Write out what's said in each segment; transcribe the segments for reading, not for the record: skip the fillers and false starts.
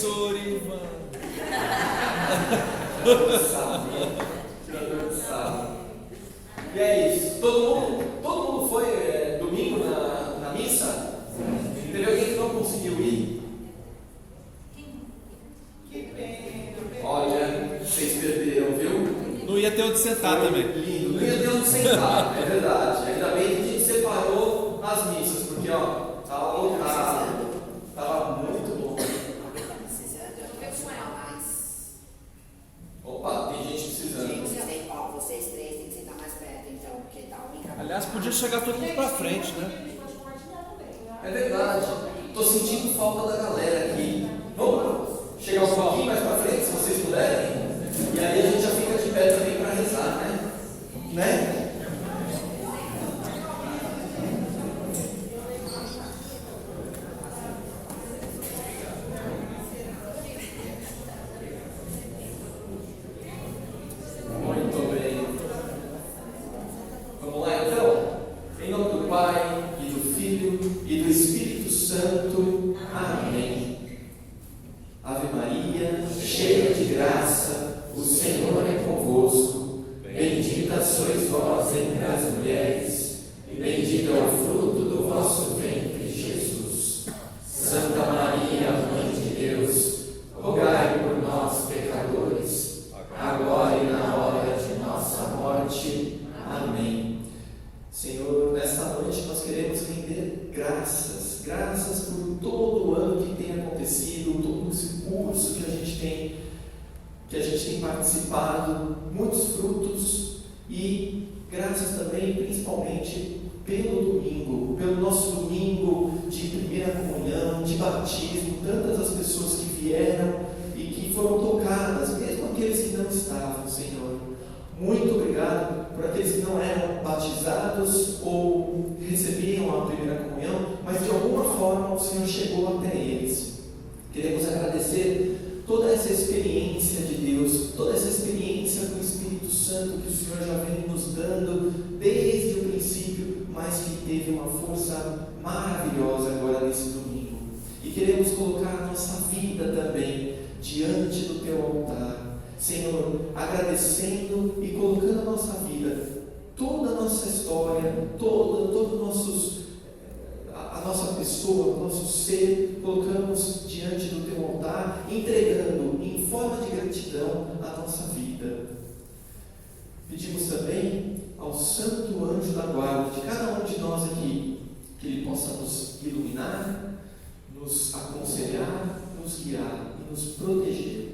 Professor Ivan. Tirador de sarro. E é isso. Todo mundo foi domingo na missa? Teve alguém que não conseguiu ir? Olha, vocês perderam, viu? Não ia ter onde sentar também. Lindo, não ia ter onde sentar, é verdade. Ainda bem que a gente separou as missas, porque estava lotado, estava muito bom. Opa, tem gente precisando. Vocês três têm que sentar mais perto, então, porque tá um. Aliás, podia chegar todo mundo pra frente, né? É verdade. Estou sentindo falta da galera aqui. Vamos chegar um pouquinho mais para frente, se vocês puderem. E aí a gente já fica de pé também para rezar, né? Muito bem. Vamos lá então? Em nome do Pai, e do Filho, e do Espírito Santo. Amém. Ave Maria, cheia de graça, o Senhor é convosco. Bendita sois vós entre as mulheres, e bendito é o fruto do vosso ventre, Jesus. Santa Maria, Mãe de Deus, rogai por nós, pecadores, agora e na hora de nossa morte. Amém. Senhor, nesta noite nós queremos render graças por todo o ano que tem acontecido, todo esse curso que a gente tem participado, muitos frutos, e graças também, principalmente, pelo domingo, pelo nosso domingo de primeira comunhão, de batismo, tantas as pessoas que vieram e que foram tocadas, mesmo aqueles que não estavam, Senhor. Muito obrigado por aqueles que não eram batizados ou recebiam a primeira comunhão, mas de alguma forma o Senhor chegou até eles. Queremos agradecer toda essa experiência de Deus, toda essa experiência com o Espírito Santo que o Senhor já vem nos dando desde o princípio, mas que teve uma força maravilhosa agora nesse domingo. E queremos colocar a nossa vida também diante do Teu altar. Senhor, agradecendo e colocando a nossa vida, toda a nossa história, todo a nossa pessoa, o nosso ser, colocamos diante do Teu altar, entregando em forma de gratidão a nossa vida. Pedimos também ao Santo Anjo da Guarda de cada um de nós aqui, que Ele possa nos iluminar, nos aconselhar, nos guiar e nos proteger.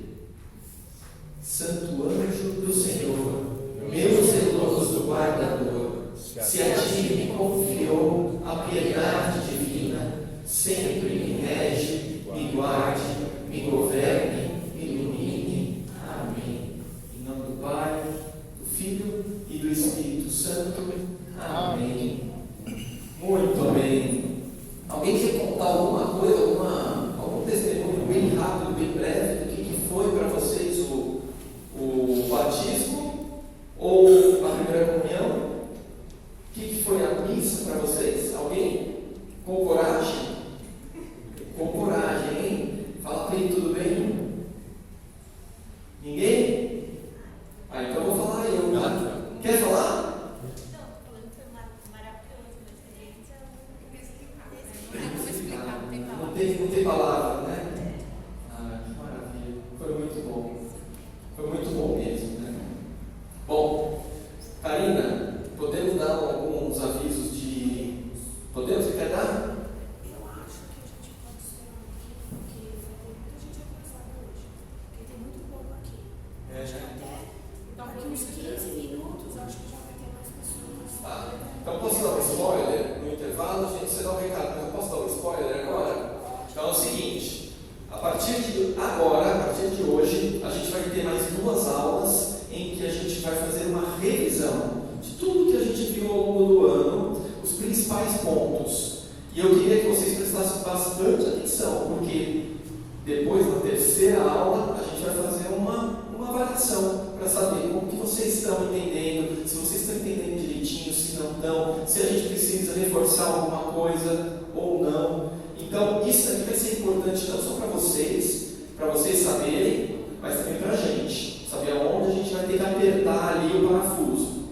Santo Anjo do Senhor, meu zeloso guardador, se a Ti me confiou a piedade divina, sempre me rege, me guarde, me governe, me ilumine. Amém. Em nome do Pai, do Filho e do Espírito Santo. Amém. Muito bem. Alguém quer contar alguma coisa, algum testemunho bem rápido, bem breve, do que foi para vocês o batismo ou a primeira comunhão? O que foi a missa para vocês? Alguém? Com coragem? Com coragem, hein? Fala para ele, tudo bem? Ninguém? Então eu vou falar eu. Quer falar? Não, falando que foi maravilhoso, uma experiência. Não tem palavra, né? Que maravilha. Foi muito bom. Foi muito bom mesmo, né? Bom, Karina, podemos dar alguns avisos de... Podemos? Você quer dar? Eu acho que a gente pode esperar um pouquinho, porque vai ter muita gente atrasada hoje. Porque tem muito povo aqui. Até daqui uns 15 minutos, acho que já vai ter mais pessoas. Tá. Então posso dar um spoiler no intervalo? Gente, você dá um recado, mas eu posso dar um spoiler agora? Então é o seguinte, a partir de hoje, a gente vai ter mais 2 aulas em que a gente vai fazer uma revisão de tudo que a gente viu ao longo do ano, os principais pontos. E eu queria que vocês prestassem bastante atenção, porque depois da terceira aula, a gente vai fazer uma avaliação para saber como que vocês estão entendendo, se vocês estão entendendo direitinho, se não estão, se a gente precisa reforçar alguma coisa ou não. Então, isso aqui vai ser importante não só para vocês, para vocês saberem, mas também para a gente, saber aonde a gente vai ter que apertar ali o parafuso,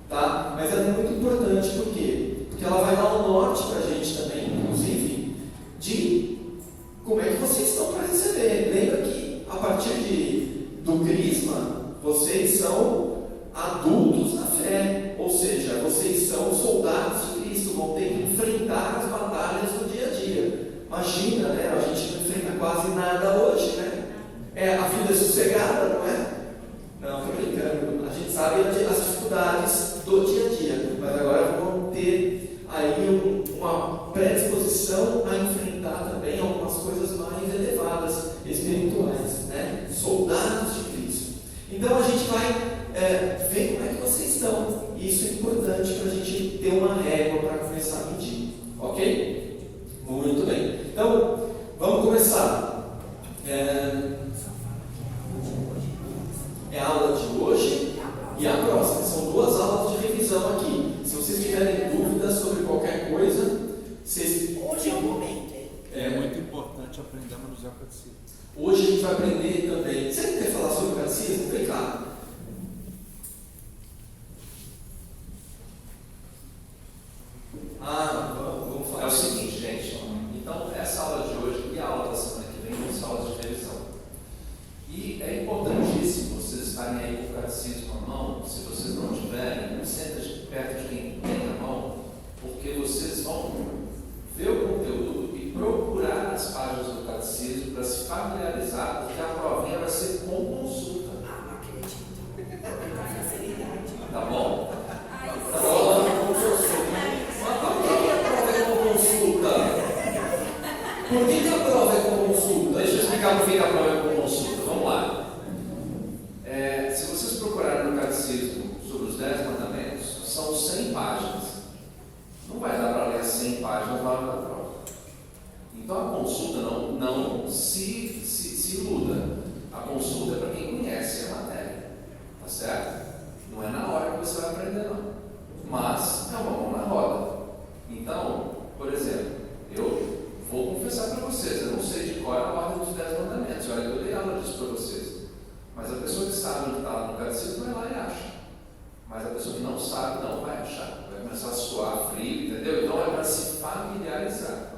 tá? Mas ela é muito importante, por quê? Porque ela vai dar um norte para a gente também, inclusive, de como é que vocês estão para receber. Lembra que a partir do Crisma, vocês são adultos na fé, ou seja, vocês são soldados de Cristo, vão ter que enfrentar as batalhas do dia a dia. Imagina, né? A gente não enfrenta quase nada hoje, né? A vida é sossegada, não é? Não, estou brincando. A gente sabe as dificuldades do dia a dia, mas agora vamos ter aí uma predisposição a enfrentar também algumas coisas mais elevadas, espirituais, né? Soldados de Cristo. Então a gente vai ver como é que vocês estão. Isso é importante para a gente ter uma régua para começar a medir, ok? Muito bem. Então, vamos começar. É a aula de hoje e a próxima. São 2 aulas de revisão aqui. Se vocês tiverem dúvidas sobre qualquer coisa, vocês... Hoje é o momento. É muito importante aprender a manusear o catecismo. Hoje a gente vai aprender também. Você não quer falar sobre o catecismo? Vem cá. Vamos falar. É o seguinte, gente. Então, essa aula de hoje e a aula da semana que vem são aulas de revisão. E é importantíssimo vocês estarem aí com o catecismo à mão. Se vocês não tiverem, senta perto de quem tem na mão, porque vocês vão ver o conteúdo e procurar as páginas do catecismo para se familiarizar, porque a provinha vai ser com consulta. Não acredito. Com facilidade. Tá bom? Tá falando com consulta. Por que a prova é com consulta? Deixa eu explicar por que a prova é com consulta. Vamos lá. Se vocês procurarem no catecismo sobre os 10 mandamentos, são 100 páginas. Não vai dar para ler 100 páginas na hora da prova. Então a consulta não se iluda. A consulta é para quem conhece a matéria. Tá certo? Não é na hora que você vai aprender, não. Mas é uma mão na roda. Então, por exemplo, eu vou confessar para vocês, eu não sei de qual é a ordem dos 10 mandamentos. Olha, eu dei aula disso para vocês. Mas a pessoa que sabe onde está lá no catecismo vai lá e acha. Mas a pessoa que não sabe não vai achar. Vai começar a suar frio, entendeu? Então é para se familiarizar.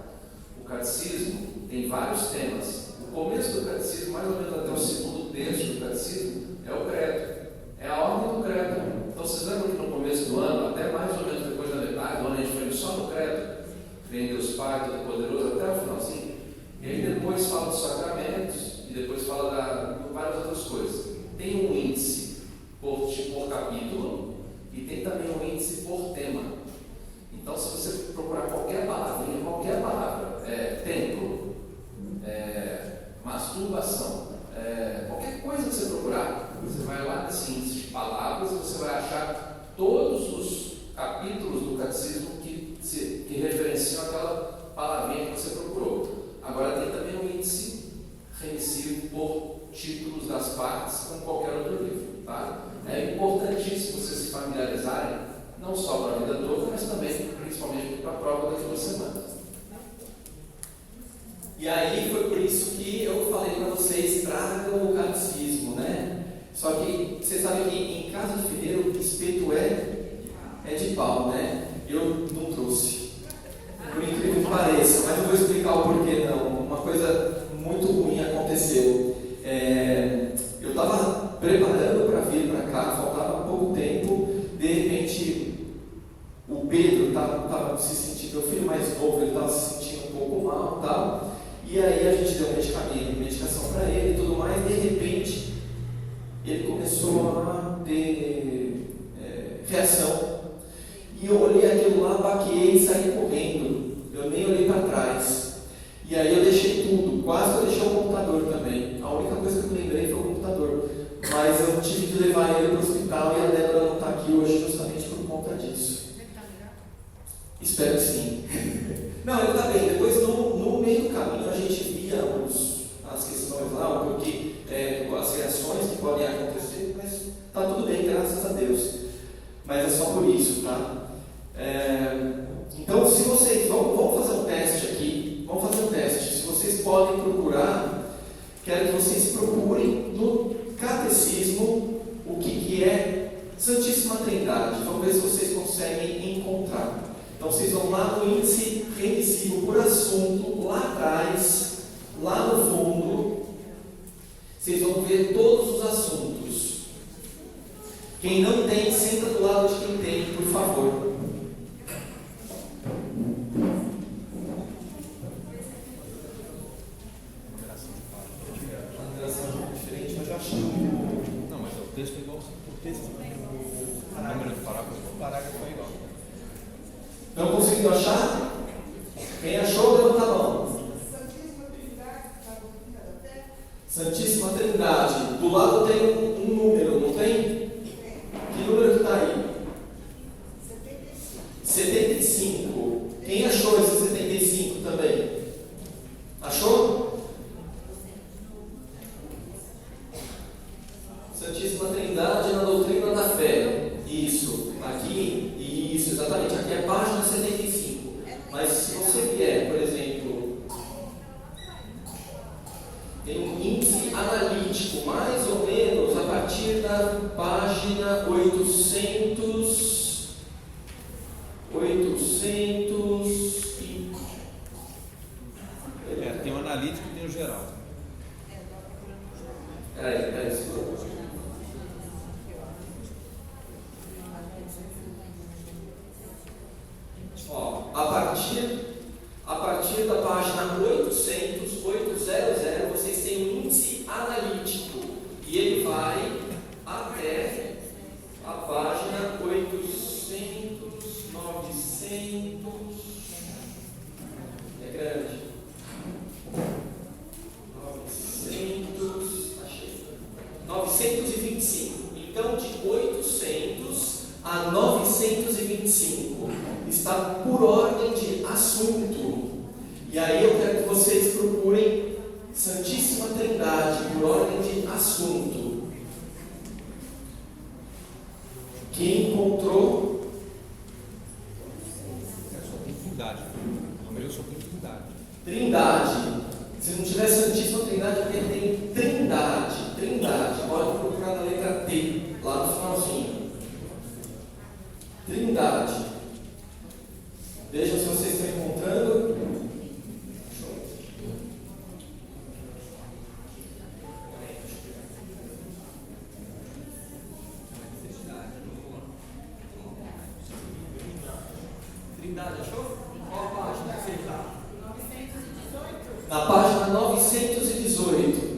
O catecismo tem vários temas. O começo do catecismo, mais ou menos até o segundo terço do catecismo, é o credo. É a ordem do credo. Então vocês lembram que no começo do ano, até mais ou menos depois da metade do ano, a gente foi só no credo? Vem Deus Pai, Todo-Poderoso, até o finalzinho. E aí depois fala dos sacramentos, e depois fala de várias outras coisas. Tem um índice por capítulo, e tem também um índice por tema. Então, se você procurar qualquer palavra, templo, masturbação, qualquer coisa que você procurar, você vai lá nesse índice de palavras e você vai achar todos os capítulos do catecismo que referenciam aquela palavrinha que você procurou. Agora tem também um índice remissivo por títulos das partes, como qualquer outro livro. Tá? É importantíssimo vocês se familiarizarem, não só para a vida toda, mas também, principalmente, para a prova daqui a 2 semanas. E aí foi por isso que eu falei para vocês, tragam o catecismo, né? Só que vocês sabem que em casa de ferreiro, espeto é de pau, né? Eu não trouxe. Por incrível que pareça, mas eu vou explicar o porquê não. Uma coisa muito ruim aconteceu. Eu estava preparando para vir para cá, faltava pouco tempo, de repente o Pedro estava se sentindo, meu filho mais novo, ele estava se sentindo um pouco mal e tal. E aí a gente deu medicação para ele e tudo mais, e de repente ele começou a ter reação. E eu olhei aquilo lá, baqueei e saí correndo. Eu nem olhei para trás. E aí eu deixei tudo, quase que eu deixei o computador também. A única coisa que eu me lembrei foi o computador. Mas eu tive que levar ele para o hospital e a Débora não está aqui hoje justamente por conta disso. Espero que sim. Não, ele está bem. Depois, no meio do caminho, a gente via as questões lá, o porquê, as reações que podem acontecer, mas está tudo bem, graças a Deus. Mas é só por isso, tá? Então, se vocês... Vamos fazer um teste aqui. Vamos fazer um teste. Se vocês podem procurar quero que vocês procurem no catecismo o que é Santíssima Trindade. Vamos ver se vocês conseguem encontrar. Então vocês vão lá no índice remissivo por assunto, lá atrás, lá no fundo, vocês vão ver todos os assuntos. Quem não tem, senta do lado de quem tem, por favor. Não, mas o texto é igual. O texto, o número de parágrafo é igual. Não conseguiu achar? Quem achou, levanta a mão. Santíssima Trindade. Do lado tem um número, não tem? Que número que está aí? 75. Quem achou esse 75 também? Achou? Santíssima Trindade na doutrina da fé. Isso. Aqui, isso, exatamente. Aqui é a página 75. Mas se você vier, por exemplo, tem um índice analítico, mais ou menos a partir da página 800 e... Tem o analítico e tem o geral. Peraí. Ó, a partir da página 800, vocês têm um índice analítico e ele vai até a página 800, 900, é grande, 925. Então, de 800 a 925 está por ordem de assunto. E aí eu quero que vocês procurem Santíssima Trindade por ordem de assunto. Quem encontrou? É só tem Trindade. O número só tem Trindade. Trindade. Se não tiver Santíssima Trindade, porque tem Trindade. Pode procurar na letra T, lá no finalzinho. Trindade. Vejam se vocês estão encontrando. Trindade, achou? Qual a página que você está? 918. Na página 918.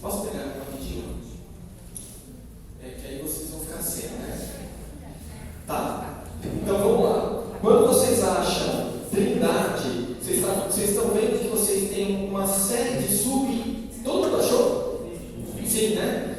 Posso pegar rapidinho? É que aí vocês vão ficar sem, né? Tá. Então vamos lá. Quando vocês acham Trindade, vocês estão vendo que vocês têm uma série de Todo mundo achou? Sim, né?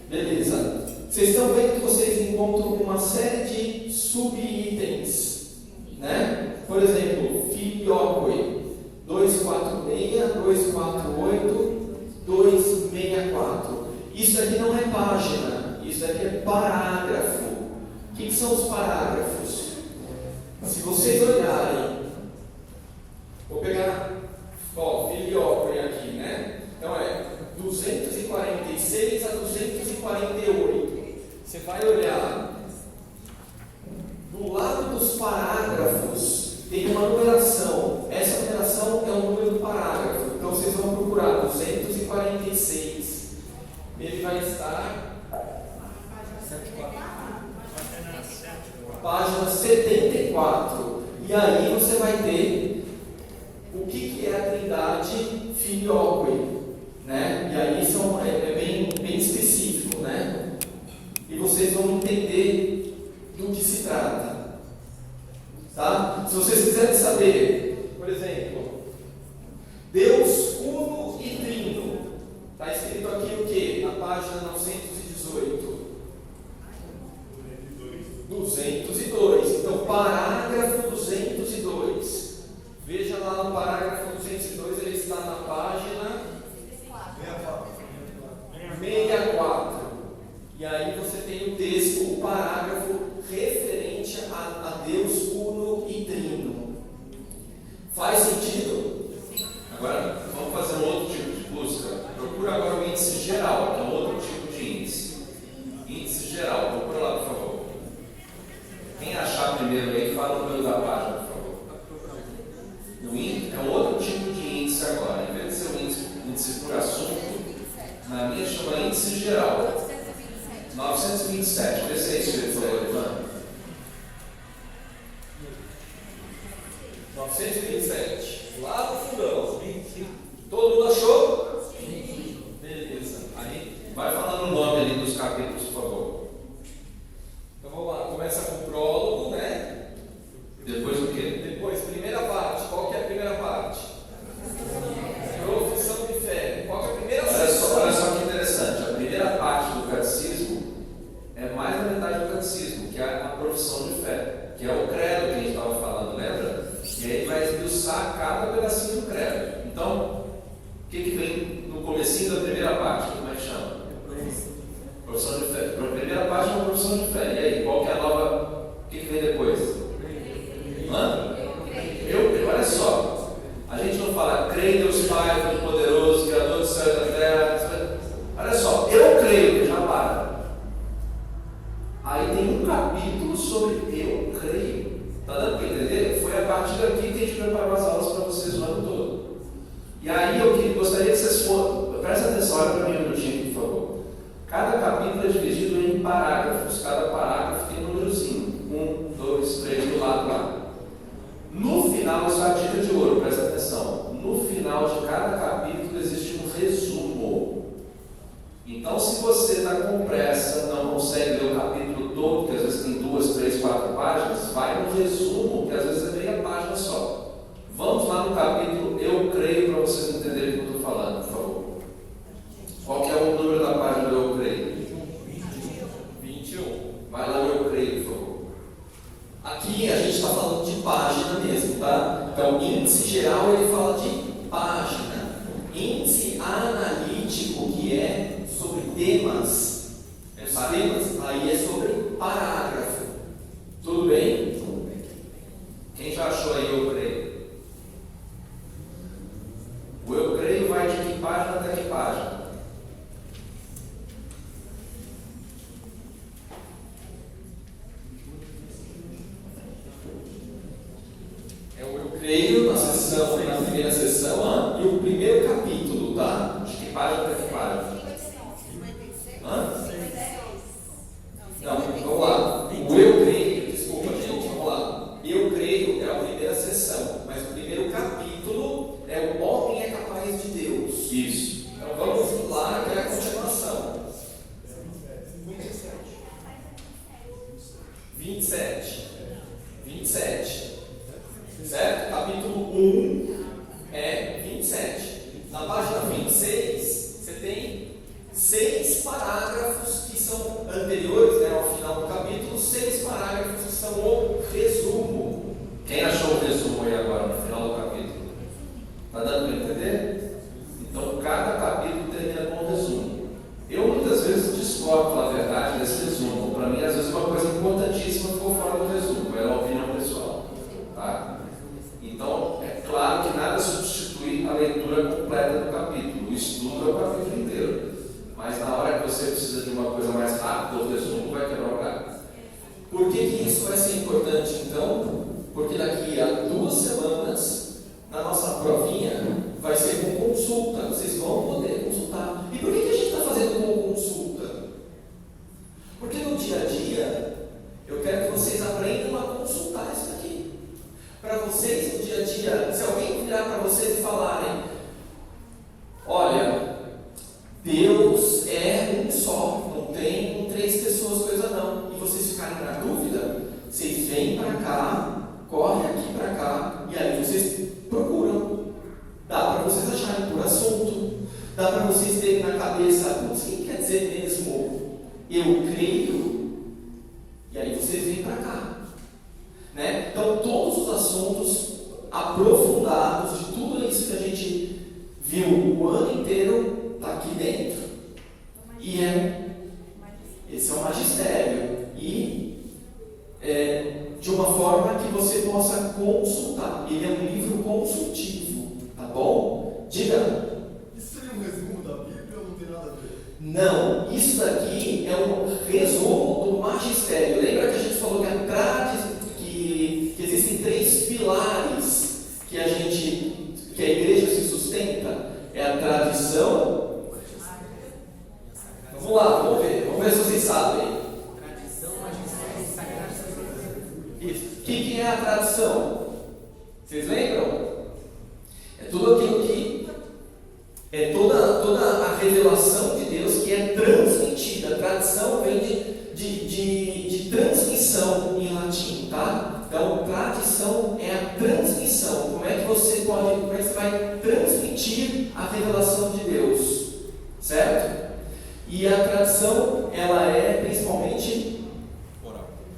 Beleza. Vocês estão vendo que vocês encontram uma série de subitens, né? Por exemplo, filioque 246, 248, 264. Isso aqui não é página, isso aqui é parágrafo. O que são os parágrafos? Se vocês olharem, vou pegar, filioque aqui, né? Então é 246 a 248. Você vai olhar do lado dos parágrafos, tem uma numeração. Essa numeração é o número do parágrafo. Então vocês vão procurar 246. Ele vai estar página 74. E aí você vai ter o que é a Trindade filioque, né? E aí é bem específico, né? E vocês vão entender do que se trata, tá? Se vocês quiserem saber, por exemplo, Deus uno e trino, está escrito aqui o que? Na página 918. 202. Então, parágrafo 202. Veja lá no parágrafo 202, ele está na página 64. E aí você tem o texto, o parágrafo 927. Lá no fundão. Todo mundo achou? Beleza. Aí, Vai falando o nome ali dos capítulos, por favor. então vamos lá. Começa com o prólogo, né? Depois o quê? Depois, primeira parte. Qual que é a primeira parte? Profissão de fé. Qual que é a primeira sessão? Olha só que interessante. A primeira parte do catecismo é mais da metade do catecismo, que é a profissão de fé, que é o credo que a gente estava falando, lembra? E aí vai esmiuçar cada pedacinho do credo. Então, o que vem no comecinho da primeira parte? Como é que chama? Profissão de fé. A primeira parte é uma profissão de fé. E aí, qual que é a nova? O que vem depois? Hã? Olha só. A gente não fala, creio em Deus Pai, Todo-Poderoso, Criador do céu e da terra. Olha só, eu creio, que já para. Aí tem um capítulo sobre eu creio. Está dando para entender? Foi a partir daqui que a gente preparou as aulas para vocês o ano todo. E aí eu gostaria que vocês prestem atenção, olha para mim um minutinho, por favor. Cada capítulo é dividido em parágrafos. Cada parágrafo tem um númerozinho. 1, 2, 3, do lado lá. No final, isso é a dica de ouro, presta atenção. No final de cada capítulo existe um resumo. Então, se você está com pressa, não consegue ler o capítulo todo, que às vezes tem 2, 3, 4 páginas, vai no resumo, que às vezes é meia página só. Vamos lá no capítulo Eu Creio, para vocês entenderem o que eu estou falando, por favor. Qual que é o número da página do Eu Creio? 21. Vai lá no Eu Creio, por favor. Aqui a gente está falando de página mesmo, tá? Então, índice geral ele fala de página. Índice analítico, que é sobre temas, aí é sobre parágrafo. Tudo bem? Quem já achou aí Eu Creio? O Eu Creio vai de que página até que página? Eu creio na primeira sessão, e o primeiro capítulo, tá? De que página até que página? Não, vamos lá. O Eu Creio, desculpa gente, vamos lá. Eu Creio é a primeira sessão, mas o primeiro capítulo é o homem é capaz de Deus. Isso. Então vamos lá, que é a continuação. 27. Certo? Capítulo 1 é 27. Na página 26, você tem 6 parágrafos que são anteriores, né, ao final do capítulo, 6 parágrafos que são o resumo. Quem achou o resumo aí agora, no final do capítulo? Está dando para entender? Então, cada capítulo termina com um resumo. Eu muitas vezes discordo, na verdade, desse resumo. Para mim, às vezes, uma coisa importantíssima ficou fora do resumo. É uma opinião pessoal. Tá? Então, é claro que nada substitui a leitura completa do capítulo. O estudo é o capítulo inteiro. Mas na hora que você precisa de uma coisa mais rápida, o resumo vai quebrar o galho. Por que isso vai ser importante, então? Porque daqui a 2 semanas, na nossa provinha, vai ser com consulta. Vocês vão poder consultar. E por que a gente está fazendo com consulta? Porque no dia a dia, eu quero que vocês aprendam a consultar isso aqui. Para vocês, no dia a dia, se alguém virar para vocês e falarem: olha, Deus é um só, não tem 3 pessoas, coisa não. E vocês ficarem na dúvida, vocês vêm para cá, correm aqui para cá, e aí vocês procuram. Dá para vocês acharem por assunto, dá para vocês terem na cabeça: o que quer dizer mesmo? Eu creio, e aí vocês vêm para cá. Né? Então, todos os assuntos aprofundados de tudo isso que a gente viu o ano inteiro está aqui dentro. E esse é o magistério. E de uma forma que você possa consultar. Ele é um livro consultivo, tá bom? Diga. Isso seria um resumo da Bíblia ou não tem nada a ver? Não, isso daqui é um resumo do magistério. Lembra que a gente falou que existem 3 pilares que a igreja se sustenta? É a tradição. Vamos lá, vamos ver se vocês sabem. Tradição, magistério e sagrado. O que é a tradição? Vocês lembram? É tudo aquilo que é toda a revelação de Deus que é transmitida. A tradição vem de transmissão em latim, tá? Então, tradição é a transmissão. Como é que você vai transmitir a revelação de Deus? Certo? E a tradição, ela é principalmente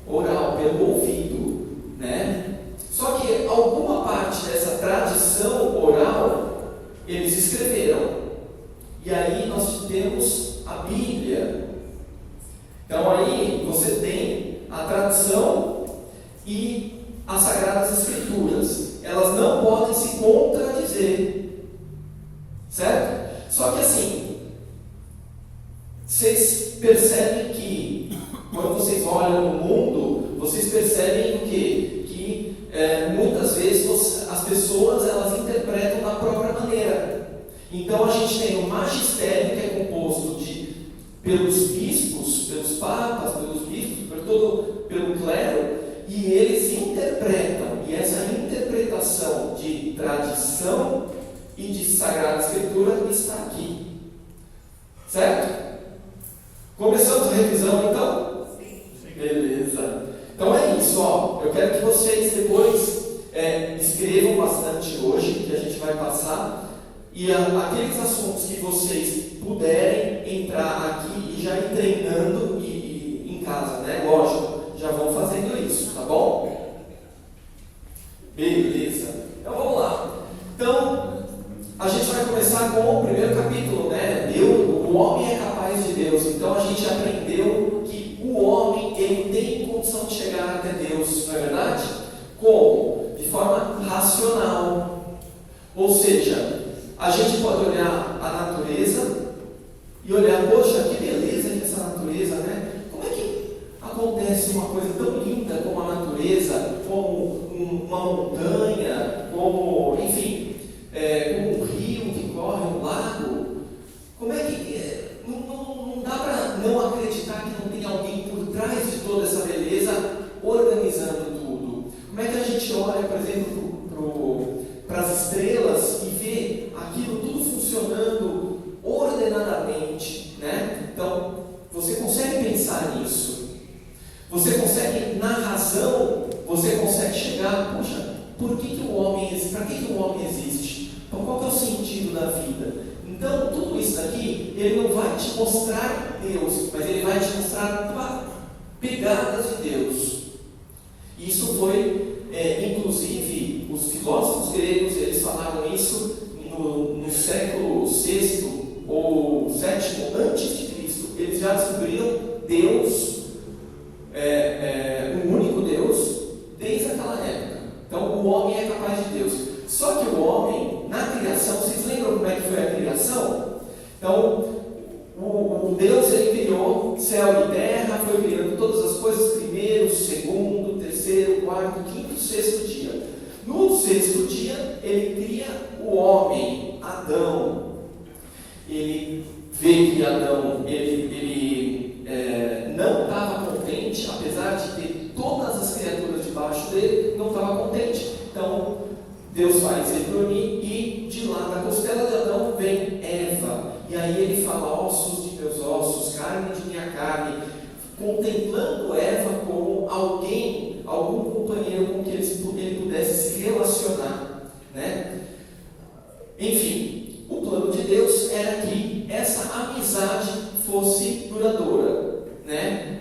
oral, pelo ouvido, né? Só que alguma parte dessa tradição oral, eles escreveram. E aí nós temos a Bíblia. Então aí você tem a tradição e as Sagradas Escrituras. Elas não podem se contradizer. Certo? Só que assim, vocês percebem que, quando vocês olham no mundo, vocês percebem o quê? Que muitas vezes as pessoas elas interpretam da própria maneira. Então a gente tem o magistério, que é composto pelos bispos, pelos papas, pelos bispos, pelo clero, e eles interpretam. E essa interpretação de tradição e de Sagrada Escritura está aqui. Certo? Começamos a revisão então? Sim. Beleza. Então é isso, ó. Eu quero que vocês depois escrevam bastante hoje, que a gente vai passar. E aqueles assuntos que vocês puderem entrar aqui e já ir treinando em casa, né? Lógico, já vão fazendo isso, tá bom? Beleza. Então vamos lá. Então, a gente vai começar com o primeiro capítulo, né? O homem é capaz de Deus. Então a gente aprendeu que o homem ele tem condição de chegar até Deus, não é verdade? Como? De forma racional. Ou seja, a gente pode olhar a natureza e olhar, poxa, que beleza essa natureza, né? Como é que acontece uma coisa tão linda como a natureza, como uma montanha, como, enfim, como um rio que corre, um lago? Como é que não dá para não acreditar que não tem alguém por trás de toda essa beleza organizando tudo? Como é que a gente olha, por exemplo, para as estrelas e vê aquilo tudo funcionando ordenadamente, né? Então, você consegue pensar nisso? Você consegue, na razão, você consegue chegar, poxa, para que o homem existe? Qual que é o sentido da vida? Então, tudo isso aqui, ele não vai te mostrar Deus, mas ele vai te mostrar pegadas de Deus. Isso foi, inclusive, os filósofos gregos, eles falaram isso no século VI ou VII antes de Cristo. Eles já descobriram Deus, um único Deus, desde aquela época. Então, o homem é capaz de Deus. Só que o homem, na criação, vocês lembram como é que foi a criação? Então, o Deus, ele criou céu e terra, foi criando todas as coisas, primeiro, segundo, terceiro, quarto, quinto, sexto dia. No sexto dia, ele cria o homem, Adão. Ele vê que Adão, ele não estava contente, apesar de ter todas as criaturas debaixo dele, não estava contente. Então, Deus faz ele dormir e de lá da costela de Adão vem Eva. E aí ele fala, ossos de meus ossos, carne de minha carne, contemplando Eva como alguém, algum companheiro com que ele pudesse se relacionar, né? Enfim, o plano de Deus era que essa amizade fosse duradoura, né?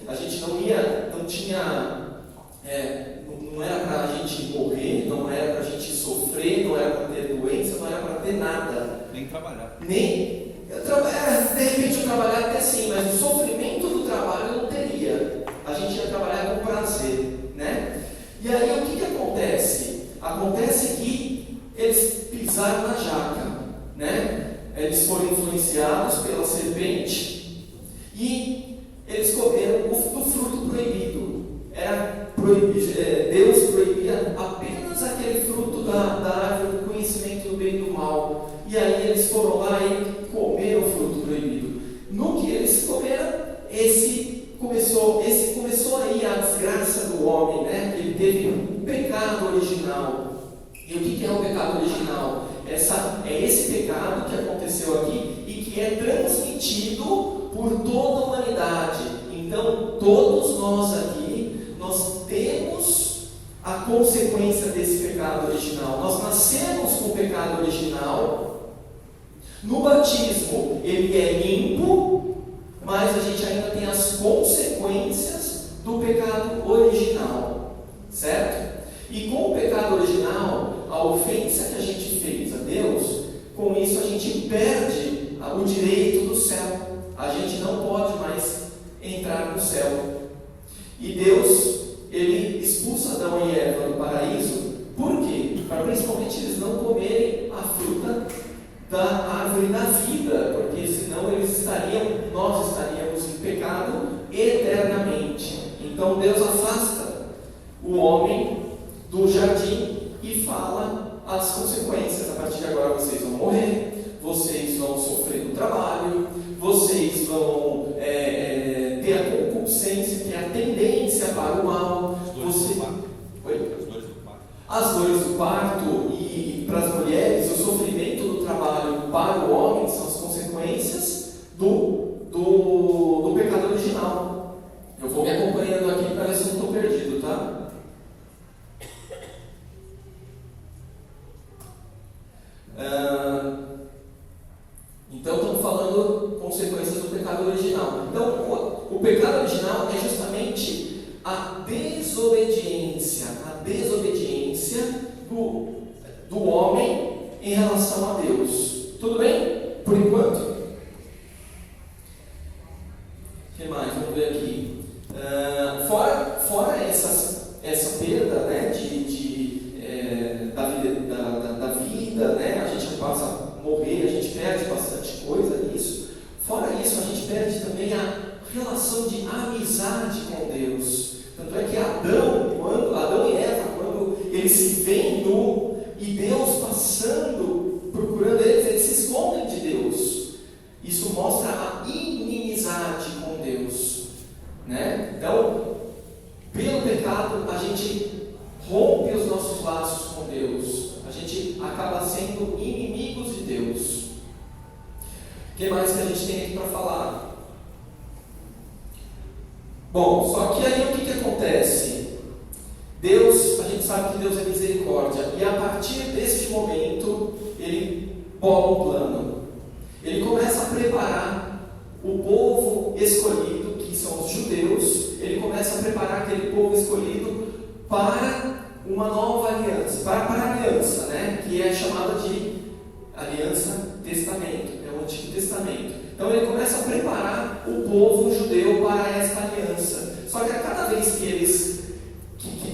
A gente não era para a gente morrer, não era para a gente sofrer, não era para ter doença, não era para ter nada. Nem trabalhar. De repente eu trabalhar até sim, mas o sofrimento do trabalho eu não teria. A gente ia trabalhar com prazer, né? E aí o que acontece? Acontece que eles pisaram na jaca, né? Eles foram influenciados pela serpente e eles comeram do fruto proibido. Deus proibia apenas aquele fruto da árvore do conhecimento do bem e do mal. E aí eles foram lá e original. E o que é o pecado original? É esse pecado que aconteceu aqui e que é transmitido por toda a humanidade. Então, todos nós aqui, nós temos a consequência desse pecado original. Nós nascemos com o pecado original. No batismo, ele é limpo, mas a gente ainda tem as consequências do pecado original, certo? E com o pecado original, a ofensa que a gente fez a Deus, com isso a gente perde o direito do céu. A gente não pode mais entrar no céu. E Deus, ele expulsa Adão e Eva do paraíso. Por quê? Para principalmente eles não comerem a fruta da árvore da vida, porque senão nós estaríamos em pecado eternamente. Então Deus afasta o homem do jardim e fala as consequências. A partir de agora vocês vão morrer, vocês vão sofrer no trabalho, vocês vão ter a concupiscência, que é a tendência para o mal. As dores do parto e para as mulheres, o sofrimento do trabalho para o homem são as consequências do pecado original. Eu vou me acompanhando aqui para ver se eu não estou perdido, tá? Então estamos falando consequências do pecado original. Então o pecado original é justamente a desobediência do homem em relação a Deus. Tudo bem? Por enquanto? O que mais? Vamos ver aqui. Fora essa perda, né, da vida, né, a gente passa a morrer, a gente perde bastante coisa nisso. Fora isso, a gente perde também a relação de amizade com Deus. Tanto é que Adão e Eva, quando eles se veem nu e Deus passando, procurando eles se escondem de Deus. Isso mostra a inimizade com Deus, né? Então, pelo pecado, a gente rompe os nossos laços com Deus. A gente acaba sendo inimigos de Deus. O que mais que a gente tem aqui para falar? Bom, só que aí o que acontece? Deus, a gente sabe que Deus é misericórdia, e a partir deste momento, Ele bola um plano. Ele começa a preparar o povo escolhido, que são os judeus. Ele começa a preparar aquele povo escolhido para uma nova aliança, para a aliança, né? Que é chamada de aliança testamento, é o Antigo Testamento. Então ele começa a preparar o povo judeu para esta aliança. Só que a cada vez que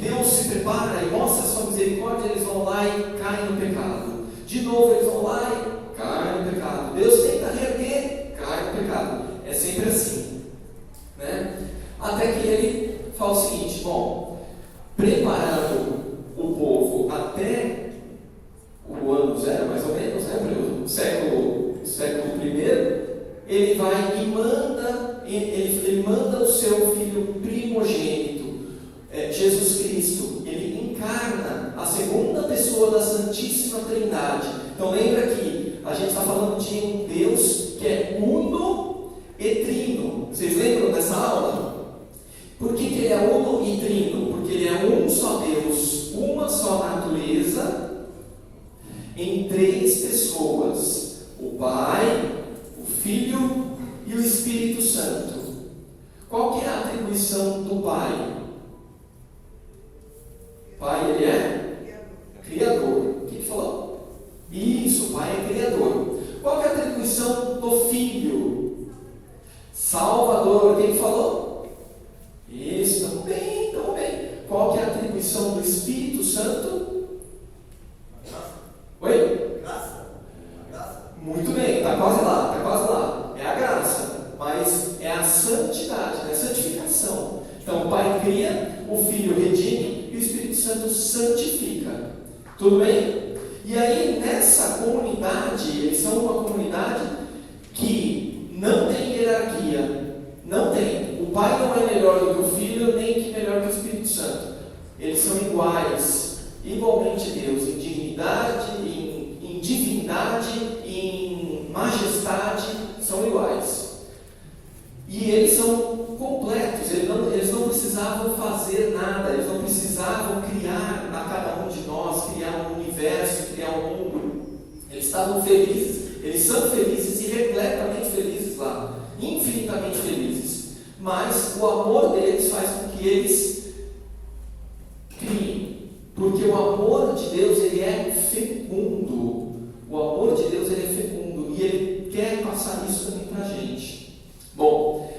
Deus se prepara e mostra a sua misericórdia, eles vão lá e caem no pecado. De novo eles vão lá e caem no pecado. Deus tenta reerguer, cai no pecado. É sempre assim, né? Até que ele fala o seguinte: bom, preparando o povo até o ano zero, mais ou menos, né, para o século I, ele vai e manda o seu filho primogênito, Jesus Cristo. Ele encarna a segunda pessoa da Santíssima Trindade. Então lembra que a gente está falando de um Deus que é uno e trino. Vocês lembram dessa aula? Por que ele é uno e trino? Porque ele é um só Deus, uma só natureza, em três pessoas: o Pai, o Filho e o Espírito Santo. Qual que é a atribuição do Pai? Pai, ele é Criador. O que ele falou? Isso, o Pai é Criador. Qual que é a atribuição do Filho? Salvador. O que ele falou? Isso, estamos bem. Qual que é a atribuição do Espírito Santo? Oi? Graça. Muito bem, está quase lá. É a graça, mas é a santidade, a santificação. Então o Pai cria, o Filho redime e o Espírito Santo santifica. Tudo bem? E aí nessa comunidade, eles são uma comunidade que não tem hierarquia. Não tem. O Pai não é melhor do que o Filho, nem melhor que o Espírito Santo. Eles são iguais. igualmente Deus, em dignidade, em divindade, em majestade, são iguais. E eles são completos, eles não precisavam fazer nada, eles não precisavam criar a cada um de nós, criar um universo, criar um mundo. Eles estavam felizes, eles são felizes e repletamente felizes lá, infinitamente felizes. Mas o amor deles faz com que eles criem, porque o amor de Deus ele é fecundo. O amor de Deus ele é fecundo e ele quer passar isso também para a gente. Bom,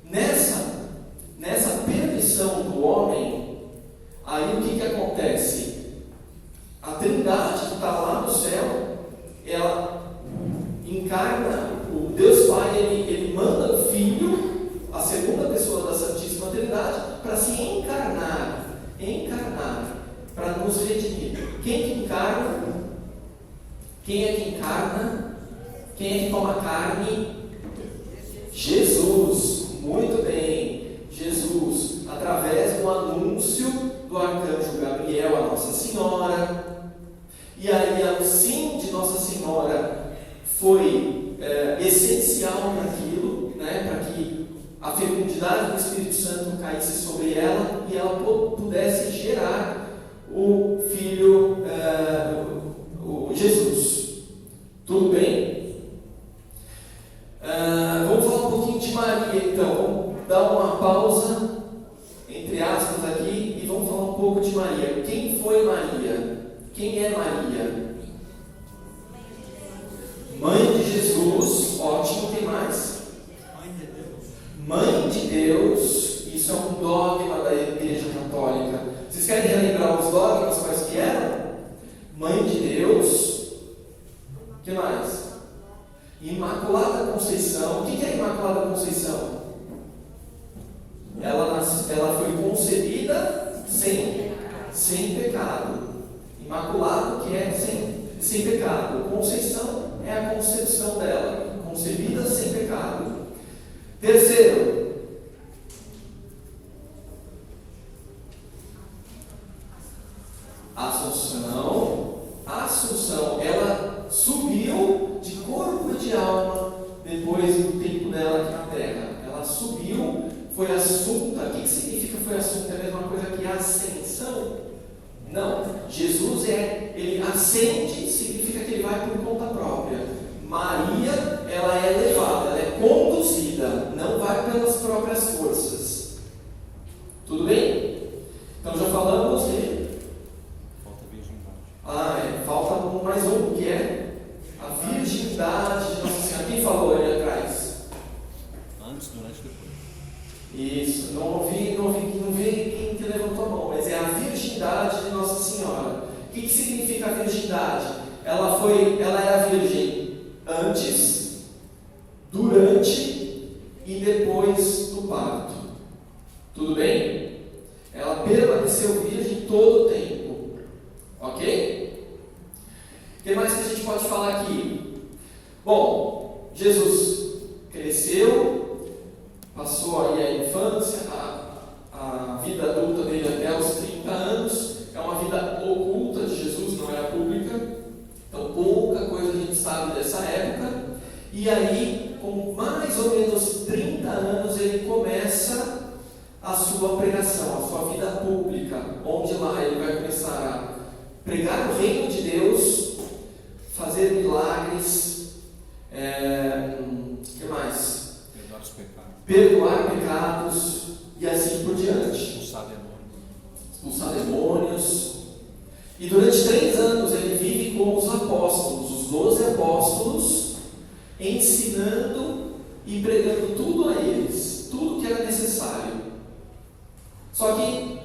nessa perdição do homem, aí o que acontece? A Trindade que está lá no céu, ela encarna, o Deus Pai, ele manda o Filho, a segunda pessoa da Santíssima Trindade, para se encarnar, para nos redimir. Quem que encarna? Quem é que encarna? Quem é que toma carne? Jesus. Muito bem. Jesus, através do anúncio do arcanjo Gabriel a Nossa Senhora. E aí o sim de Nossa Senhora foi essencial para aquilo, né, para que a fecundidade do Espírito Santo caísse sobre ela e ela pudesse gerar o Filho, o Jesus. Tudo bem? Vamos falar um pouquinho de Maria, então. Vamos dar uma pausa, entre aspas, aqui, e vamos falar um pouco de Maria. Quem foi Maria? Quem é Maria? Mãe de Jesus, ótimo, quem mais? Mãe de Deus, isso é um dogma da Igreja Católica. Vocês querem relembrar os dogmas quais que eram? Mãe de Deus, o que mais? Imaculada Conceição. O que é Imaculada Conceição? Ela foi concebida sem pecado. Imaculado que é sem pecado. Conceição é a concepção dela, concebida sem pecado. Terceiro, Assunção, ela subiu de corpo e de alma depois do tempo dela aqui na terra. Ela subiu, foi assunta. O que significa foi assunta? É a mesma coisa que ascensão? Não, Jesus ele ascende, significa que ele vai por conta própria. Maria, ela é levada, ela é conduzida, não vai pelas próprias forças. Tudo bem? Então já falamos de... falta mais um, que é a virgindade de Nossa Senhora. Quem falou ali atrás? Antes, durante e depois. Isso, não vi quem levantou a mão, mas é a virgindade de Nossa Senhora. O que significa a virgindade? Ela era virgem antes, durante e depois do parto. Tudo bem? Ela permaneceu virgem todo o tempo. Ok? O que mais que a gente pode falar aqui? Bom, Jesus cresceu, passou aí a infância, a vida adulta dele até os 30 anos. É uma vida oculta de Jesus, não era pública. Então pouca coisa a gente sabe dessa época. E aí, com mais ou menos 30 anos, ele começa a sua pregação, a sua vida pública, onde lá ele vai começar a pregar o reino de Deus, fazer milagres, que mais? Perdoar pecados e assim por diante. Expulsar demônios. E durante 3 anos ele vive com os apóstolos, os 12 apóstolos, ensinando e pregando tudo a eles, tudo que era necessário. Só que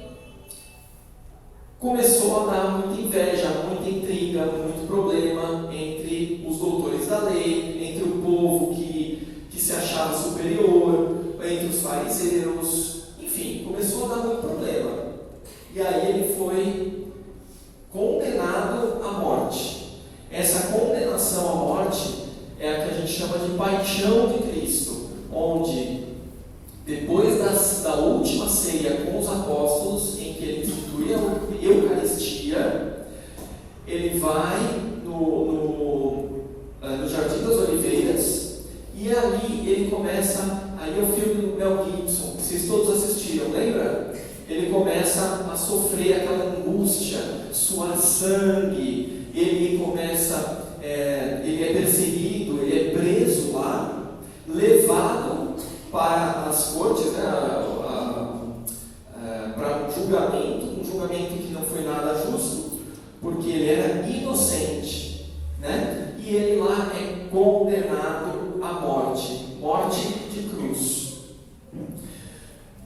começou a dar muita inveja, muita intriga, muito problema entre os doutores da lei, entre o povo que se achava superior, entre os fariseus, enfim, começou a dar muito problema. E aí ele foi condenado à morte. Essa condenação à morte é a que a gente chama de paixão de Cristo, onde depois da última ceia com os apóstolos, em que ele instituiu a Eucaristia, ele vai no Jardim das Oliveiras e ali ele começa, aí é o filme do Mel Gibson, vocês todos assistiram, lembra? Ele começa a sofrer aquela angústia, suar sangue, ele começa, ele é perseguido, ele é preso lá, levado para as cortes, né, para um julgamento que não foi nada justo, porque ele era inocente, né? E ele lá é condenado à morte de cruz.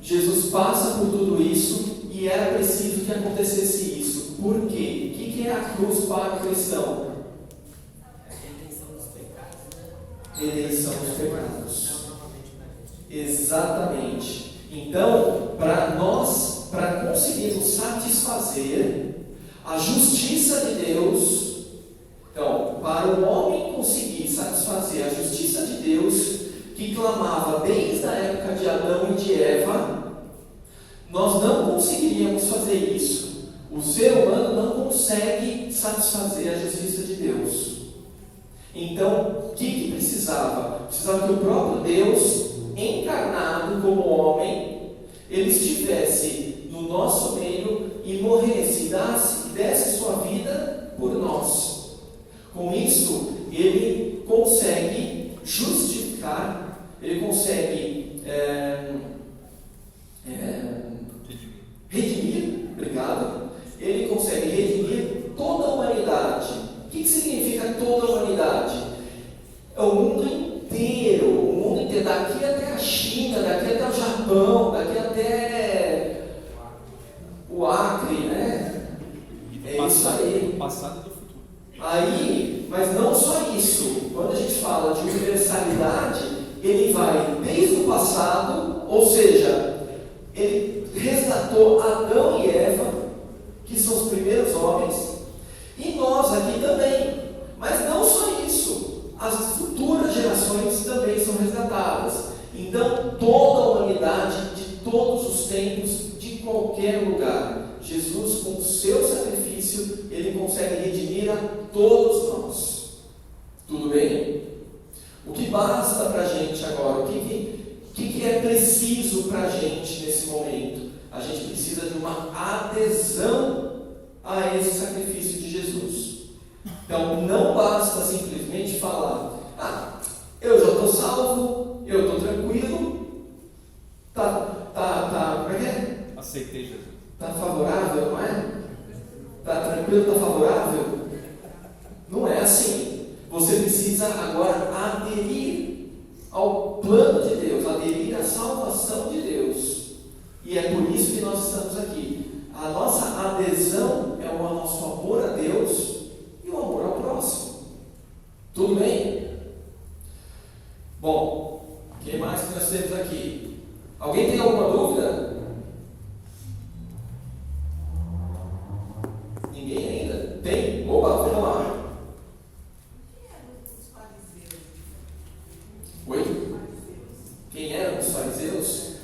Jesus passa por tudo isso e era preciso que acontecesse isso. Por quê? O que é a cruz para o cristão? Redenção dos pecados, né? Redenção dos pecados. Não novamente para a gente. Exatamente. Então, para conseguirmos satisfazer a justiça de Deus, então, para o homem conseguir satisfazer a justiça de Deus, que clamava desde a época de Adão e de Eva, nós não conseguiríamos fazer isso. O ser humano não consegue satisfazer a justiça de Deus. Então, o que precisava? Precisava que o próprio Deus, encarnado como homem, ele estivesse no nosso meio e morresse, desse sua vida por nós. Com isso, ele consegue justificar, ele consegue redimir, obrigado, ele consegue redimir toda a humanidade. O que significa toda a humanidade? É o mundo inteiro, daqui até a China, daqui até o Japão, daqui até o Acre, né? É isso aí. Passado e do futuro. Aí, mas não só isso, quando a gente fala de universalidade, ele vai desde o passado, ou seja, ele resgatou Adão e Eva, que são os primeiros homens, e nós aqui também. Mas não só isso, as futuras gerações também são resgatadas. Então, toda a humanidade, de todos os tempos, de qualquer lugar, Jesus, com o seu sacrifício, ele consegue redimir a todos nós. Tudo bem? O que basta para a gente agora? O que é preciso para a gente nesse momento? A gente precisa de uma adesão a esse sacrifício de Jesus. Então, não basta simplesmente falar: eu já estou salvo, eu estou tranquilo, como é que é? Aceitei Jesus. Está favorável, não é? Está tranquilo, está favorável? Não é assim. Você precisa agora aderir ao plano de Deus, aderir à salvação de Deus. E é por isso que nós estamos aqui. A nossa adesão é o nosso amor a Deus e o amor ao próximo. Tudo bem? Bom, o que mais que nós temos aqui? Alguém tem alguma dúvida? Ninguém ainda? Tem? Opa, vamos lá. Oi? Quem eram os fariseus?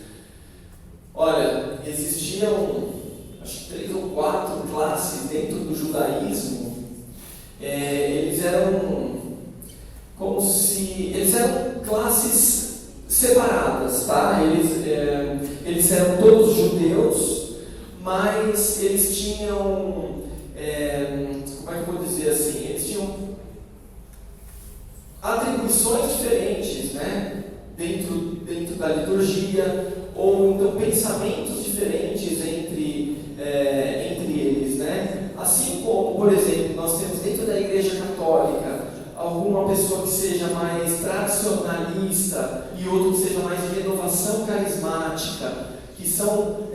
Olha, existiam acho que 3 ou 4 classes dentro do judaísmo. Eles eram como se... Eles eram classes separadas, tá? Eles eram todos judeus, mas eles tinham... como é que eu vou dizer assim? Eles tinham atribuições diferentes, né? Dentro da liturgia, ou então pensamentos diferentes entre eles, né? Assim como, por exemplo, nós temos dentro da Igreja Católica alguma pessoa que seja mais tradicionalista e outro que seja mais de renovação carismática, que são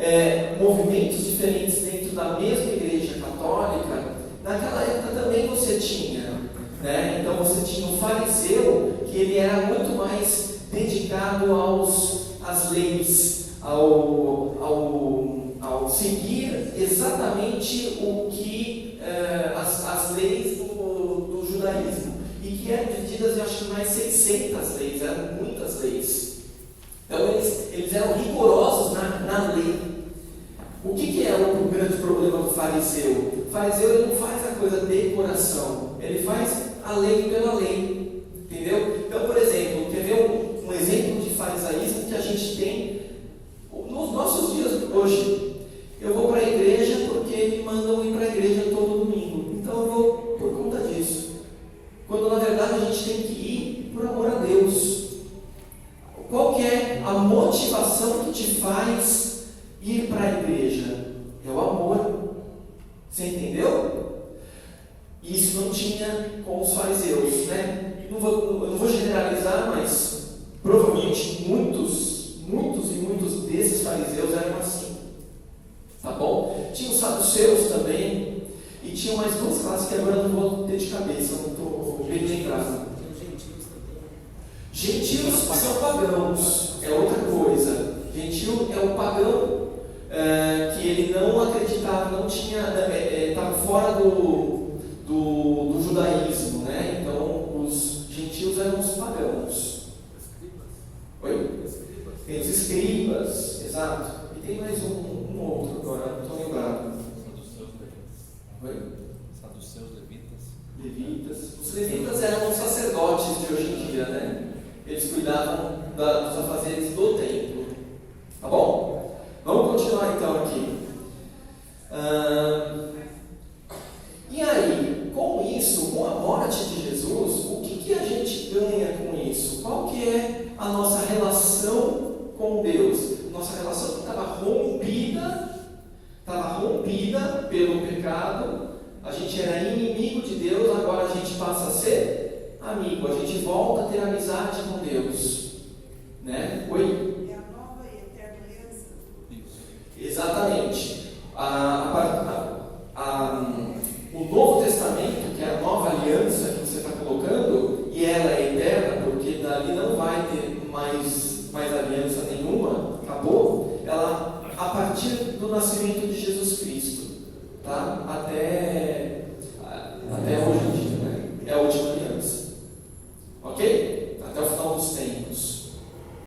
movimentos diferentes dentro da mesma Igreja Católica. Naquela época também você tinha, né? Então você tinha o fariseu, que ele era muito mais dedicado às leis, ao seguir exatamente o que as leis do judaísmo, e que eram divididas em acho que mais 600 leis, eram muitas leis. Então eles eram rigorosos na lei. O que é o grande problema do fariseu? O fariseu ele não faz a coisa de coração, ele faz a lei pela lei, entendeu? Então, por exemplo, quer ver um exemplo de farisaísmo que a gente tem nos nossos dias hoje? Eu vou para a igreja porque me mandam ir para a igreja todo domingo, então eu vou por conta disso, quando na verdade a gente tem que ir por amor a Deus. Qual que é a motivação que te faz ir para a igreja? É o amor. Você entendeu? Isso não tinha com os fariseus, né? Eu não vou generalizar, mas provavelmente muitos desses fariseus eram assim. Tá bom? Tinha os saduceus também, e tinha mais duas classes que agora eu não vou ter de cabeça, não estou bem lembrado. Tem os gentios também. Gentios são pagãos, é outra coisa. Gentil é o pagão que ele não acreditava, não tinha, estava fora do judaísmo, né? Então os gentios eram os pagãos. Oi? Tem os escribas, exato. E tem mais um outro agora, não estou lembrado. Oi? Saduceus, levitas. Levitas. Os levitas eram os sacerdotes de hoje em dia, né? Eles cuidavam dos afazeres do templo. Tá bom? Vamos continuar então aqui. E aí, com isso, com a morte de Jesus, o que a gente ganha com isso? Qual que é a nossa relação com Deus? Nossa relação estava rompida pelo pecado. A gente era inimigo de Deus, agora a gente passa a ser amigo. A gente volta a ter amizade com Deus, né? Oi?